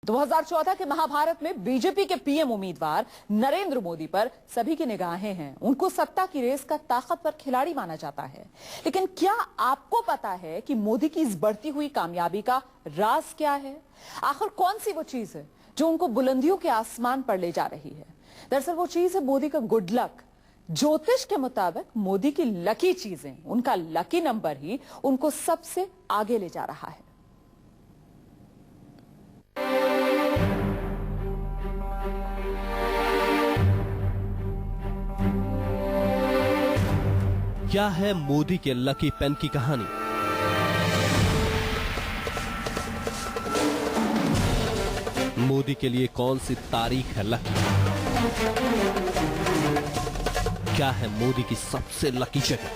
2014 के महाभारत में बीजेपी के पीएम उम्मीदवार नरेंद्र मोदी पर सभी की निगाहें हैं। उनको सत्ता की रेस का ताकतवर खिलाड़ी माना जाता है। लेकिन क्या आपको पता है कि मोदी की इस बढ़ती हुई कामयाबी का राज क्या है? आखिर कौन सी वो चीज है जो उनको बुलंदियों के आसमान पर ले जा रही है? दरअसल वो चीज है मोदी का गुड लक। ज्योतिष के मुताबिक मोदी की लकी चीजें, उनका लकी नंबर ही उनको सबसे आगे ले जा रहा है। क्या है मोदी के लकी पेन की कहानी? मोदी के लिए कौन सी तारीख है लकी? क्या है मोदी की सबसे लकी जगह?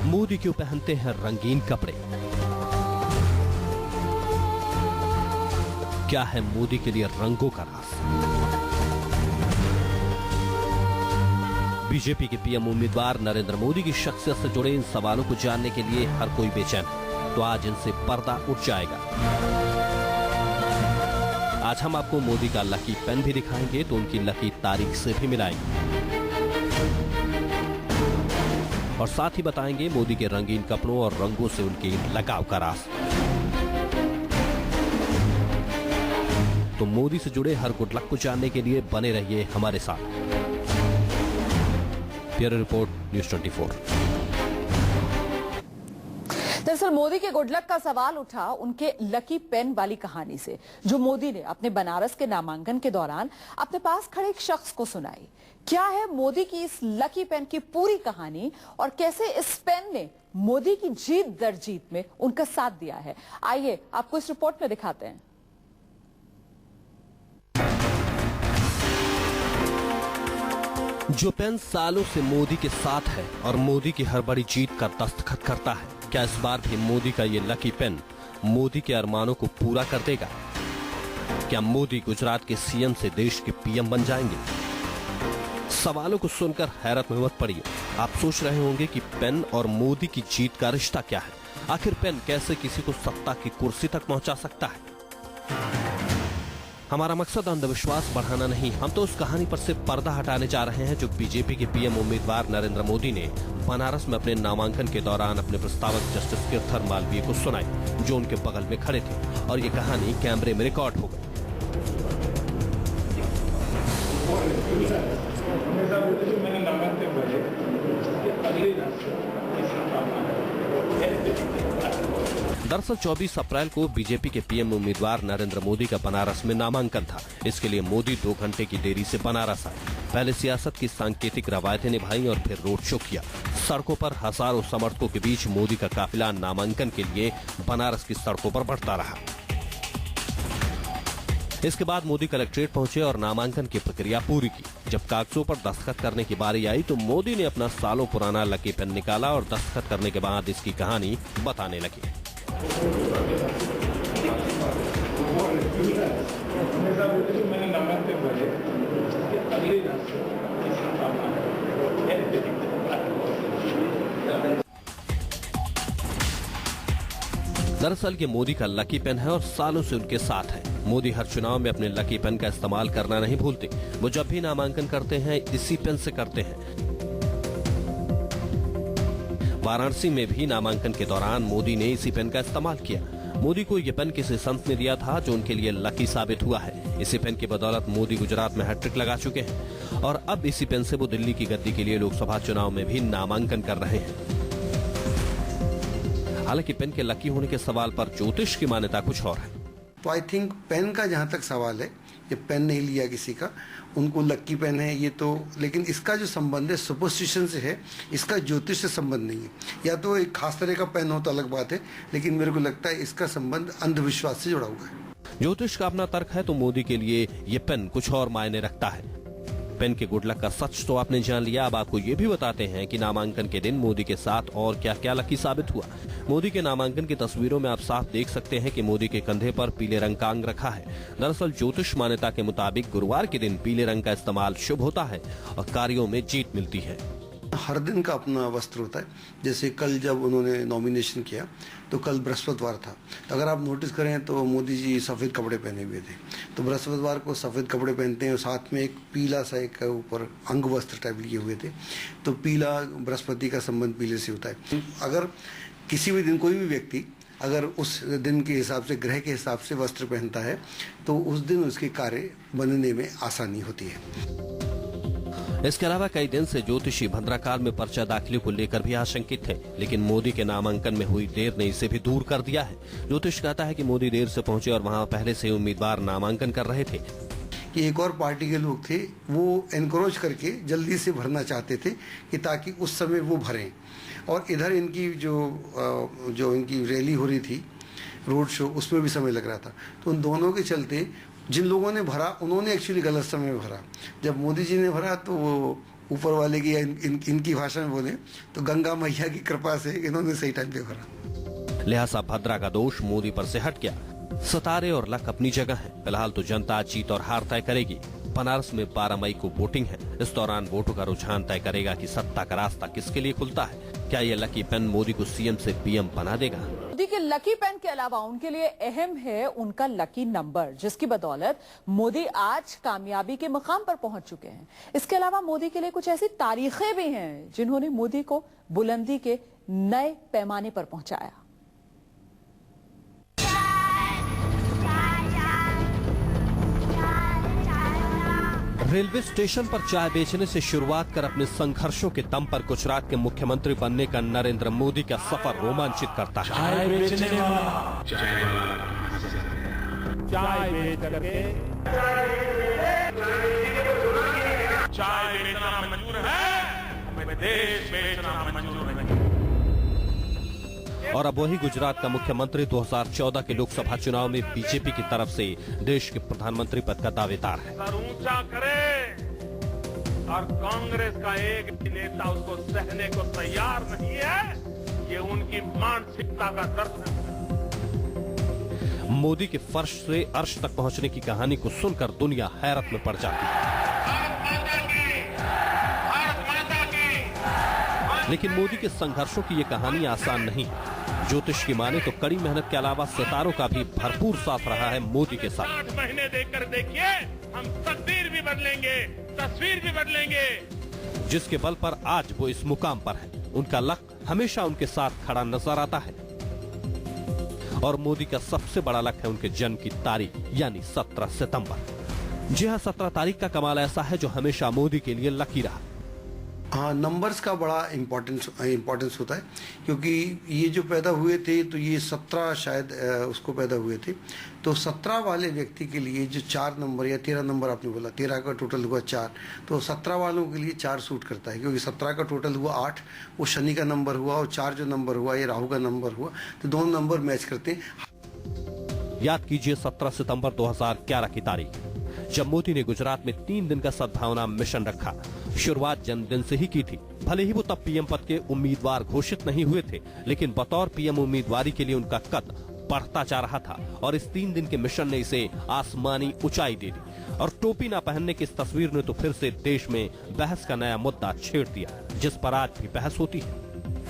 मोदी क्यों पहनते हैं रंगीन कपड़े? क्या है मोदी के लिए रंगों का राज? बीजेपी के पीएम उम्मीदवार नरेंद्र मोदी की शख्सियत से जुड़े इन सवालों को जानने के लिए हर कोई बेचैन है, तो आज इनसे पर्दा उठ जाएगा। आज हम आपको मोदी का लकी पेन भी दिखाएंगे तो उनकी लकी तारीख से भी मिलाएंगे और साथ ही बताएंगे मोदी के रंगीन कपड़ों और रंगों से उनके लगाव का राज। तो मोदी से जुड़े हर गुड लक को जानने के लिए बने रहिए हमारे साथ। Bureau report, news 24। दरअसल मोदी के गुड लक का सवाल उठा उनके लकी पेन वाली कहानी से, जो मोदी ने अपने बनारस के नामांकन के दौरान अपने पास खड़े एक शख्स को सुनाई। क्या है मोदी की इस लकी पेन की पूरी कहानी और कैसे इस पेन ने मोदी की जीत दर जीत में उनका साथ दिया है, आइए आपको इस रिपोर्ट में दिखाते हैं। जो पेन सालों से मोदी के साथ है और मोदी की हर बड़ी जीत का दस्तखत करता है, क्या इस बार भी मोदी का ये लकी पेन मोदी के अरमानों को पूरा कर देगा? क्या मोदी गुजरात के सीएम से देश के पीएम बन जाएंगे? सवालों को सुनकर हैरत में मत पड़िए। आप सोच रहे होंगे कि पेन और मोदी की जीत का रिश्ता क्या है? आखिर पेन कैसे किसी को सत्ता की कुर्सी तक पहुंचा सकता है? हमारा मकसद अंधविश्वास बढ़ाना नहीं, हम तो उस कहानी पर से पर्दा हटाने जा रहे हैं जो बीजेपी के पीएम उम्मीदवार नरेंद्र मोदी ने बनारस में अपने नामांकन के दौरान अपने प्रस्तावक जस्टिस कीर्थर मालवीय को सुनाई, जो उनके बगल में खड़े थे, और ये कहानी कैमरे में रिकॉर्ड हो गई। दरअसल 24 अप्रैल को बीजेपी के पीएम उम्मीदवार नरेंद्र मोदी का बनारस में नामांकन था। इसके लिए मोदी 2 घंटे की देरी से बनारस आए। पहले सियासत की सांकेतिक रवायतें निभाई और फिर रोड शो किया। सड़कों पर हजारों समर्थकों के बीच मोदी का काफिला नामांकन के लिए बनारस की सड़कों पर बढ़ता रहा। इसके बाद मोदी कलेक्ट्रेट पहुंचे और नामांकन की प्रक्रिया पूरी की। जब कागजों पर दस्तखत करने की बारी आई तो मोदी ने अपना सालों पुराना लकी पेन निकाला और दस्तखत करने के बाद इसकी कहानी बताने लगे। दरअसल ये मोदी का लकी पेन है और सालों से उनके साथ है। मोदी हर चुनाव में अपने लकी पेन का इस्तेमाल करना नहीं भूलते। वो जब भी नामांकन करते हैं इसी पेन से करते हैं। वाराणसी में भी नामांकन के दौरान मोदी ने इसी पेन का इस्तेमाल किया। मोदी को यह पेन किसी संत ने दिया था जो उनके लिए लकी साबित हुआ है। इसी पेन की बदौलत मोदी गुजरात में हैट्रिक लगा चुके हैं और अब इसी पेन से वो दिल्ली की गद्दी के लिए लोकसभा चुनाव में भी नामांकन कर रहे हैं। हालांकि पेन के लकी होने के सवाल पर ज्योतिष की मान्यता कुछ और है। तो आई थिंक पेन का जहां तक सवाल है, ये पेन नहीं लिया किसी का, उनको लक्की पेन है ये तो, लेकिन इसका जो संबंध है सुपरस्टिशन से है, इसका ज्योतिष से संबंध नहीं है। या तो एक खास तरह का पेन हो तो अलग बात है, लेकिन मेरे को लगता है इसका संबंध अंधविश्वास से जुड़ा हुआ है। ज्योतिष का अपना तर्क है तो मोदी के लिए ये पेन कुछ और मायने रखता है। पेन के गुड लक का सच तो आपने जान लिया। अब आपको ये भी बताते हैं कि नामांकन के दिन मोदी के साथ और क्या क्या लकी साबित हुआ। मोदी के नामांकन की तस्वीरों में आप साफ देख सकते हैं कि मोदी के कंधे पर पीले रंग का अंग रखा है। दरअसल ज्योतिष मान्यता के मुताबिक गुरुवार के दिन पीले रंग का इस्तेमाल शुभ होता है और कार्यों में जीत मिलती है। हर दिन का अपना वस्त्र होता है। जैसे कल जब उन्होंने नॉमिनेशन किया तो कल बृहस्पतिवार था, तो अगर आप नोटिस करें तो मोदी जी सफ़ेद कपड़े पहने हुए थे। तो बृहस्पतिवार को सफ़ेद कपड़े पहनते हैं और साथ में एक पीला सा एक ऊपर अंग वस्त्र टाइप लिए हुए थे। तो पीला, बृहस्पति का संबंध पीले से होता है। अगर किसी भी दिन कोई भी व्यक्ति अगर उस दिन के हिसाब से, ग्रह के हिसाब से वस्त्र पहनता है तो उस दिन उसके कार्य बनने में आसानी होती है। इसके अलावा कई दिन से ज्योतिषी भद्राकाल में पर्चा दाखिले को लेकर भी आशंकित थे, लेकिन मोदी के नामांकन में हुई देर ने इसे भी दूर कर दिया है। ज्योतिष कहता है कि मोदी देर से पहुंचे और वहां पहले से उम्मीदवार नामांकन कर रहे थे। कि एक और पार्टी के लोग थे, वो एनकरेज करके जल्दी से भरना चाहते थे कि ताकि उस समय वो भरें। और इधर इनकी जो इनकी रैली हो रही थी, रोड शो, उसमें भी समय लग रहा था। तो उन दोनों के चलते जिन लोगों ने भरा उन्होंने एक्चुअली गलत समय में भरा। जब मोदी जी ने भरा तो वो ऊपर वाले की इनकी भाषा में बोले तो गंगा मैया की कृपा से इन्होंने सही टाइम पे भरा। लिहाजा भद्रा का दोष मोदी पर से हट गया। सितारे और लक अपनी जगह है। फिलहाल तो जनता जीत और हार तय करेगी। बनारस में 12 मई को वोटिंग है। इस दौरान वोटों का रुझान तय करेगा कि सत्ता का रास्ता किसके लिए खुलता है। क्या ये लकी पेन मोदी को सीएम से पीएम बना देगा? मोदी के लकी पेन के अलावा उनके लिए अहम है उनका लकी नंबर, जिसकी बदौलत मोदी आज कामयाबी के मुकाम पर पहुंच चुके हैं। इसके अलावा मोदी के लिए कुछ ऐसी तारीखें भी हैं जिन्होंने मोदी को बुलंदी के नए पैमाने पर पहुंचाया। रेलवे स्टेशन पर चाय बेचने से शुरुआत कर अपने संघर्षों के दम पर गुजरात के मुख्यमंत्री बनने का नरेंद्र मोदी का सफर रोमांचित करता है। चाय बेचने वाला, चाय बेच करके चाय बेचना मंजूर है, हमें देश बेचना मंजूर नहीं। और अब वही गुजरात का मुख्यमंत्री 2014 के लोकसभा चुनाव में बीजेपी की तरफ से देश के प्रधानमंत्री पद का दावेदार है। सर ऊंचा करे और कांग्रेस का एक नेता उसको सहने को तैयार नहीं है, ये उनकी मानसिकता का दर्शन है। मोदी के फर्श से अर्श तक पहुंचने की कहानी को सुनकर दुनिया हैरत में पड़ जाती है। लेकिन मोदी के संघर्षों की ये कहानी आसान नहीं है। ज्योतिष की माने तो कड़ी मेहनत के अलावा सितारों का भी भरपूर साथ रहा है मोदी के साथ। 8 महीने देकर देखिए, हम तकदीर भी बदलेंगे, तस्वीर भी बदलेंगे। जिसके बल पर आज वो इस मुकाम पर है। उनका लक हमेशा उनके साथ खड़ा नजर आता है। और मोदी का सबसे बड़ा लक है उनके जन्म की तारीख, यानी 17 सितंबर। जी हाँ, 17 तारीख का कमाल ऐसा है जो हमेशा मोदी के लिए लकी रहा। हाँ, नंबर्स का बड़ा इम्पोर्टेंस होता है, क्योंकि ये जो पैदा हुए थे तो ये 17 शायद उसको पैदा हुए थे। तो 17 वाले व्यक्ति के लिए जो 4 नंबर या 13 नंबर आपने बोला, 13 का टोटल हुआ 4, तो 17 वालों के लिए 4 सूट करता है, क्योंकि 17 का टोटल हुआ 8, वो शनि का नंबर हुआ, और 4 जो नंबर हुआ ये राहु का नंबर हुआ, तो दोनों नंबर मैच करते हैं। याद कीजिए 17 सितंबर 2011 की तारीख, जब मोदी ने गुजरात में 3 दिन का सद्भावना मिशन रखा। शुरुआत जन्मदिन से ही की थी। भले ही वो तब पीएम पद के उम्मीदवार घोषित नहीं हुए थे, लेकिन बतौर पीएम उम्मीदवारी के लिए उनका कद बढ़ता जा रहा था और इस 3 दिन के मिशन ने इसे आसमानी ऊंचाई दे दी। और टोपी ना पहनने की इस तस्वीर ने तो फिर से देश में बहस का नया मुद्दा छेड़ दिया, जिस पर आज भी बहस होती है।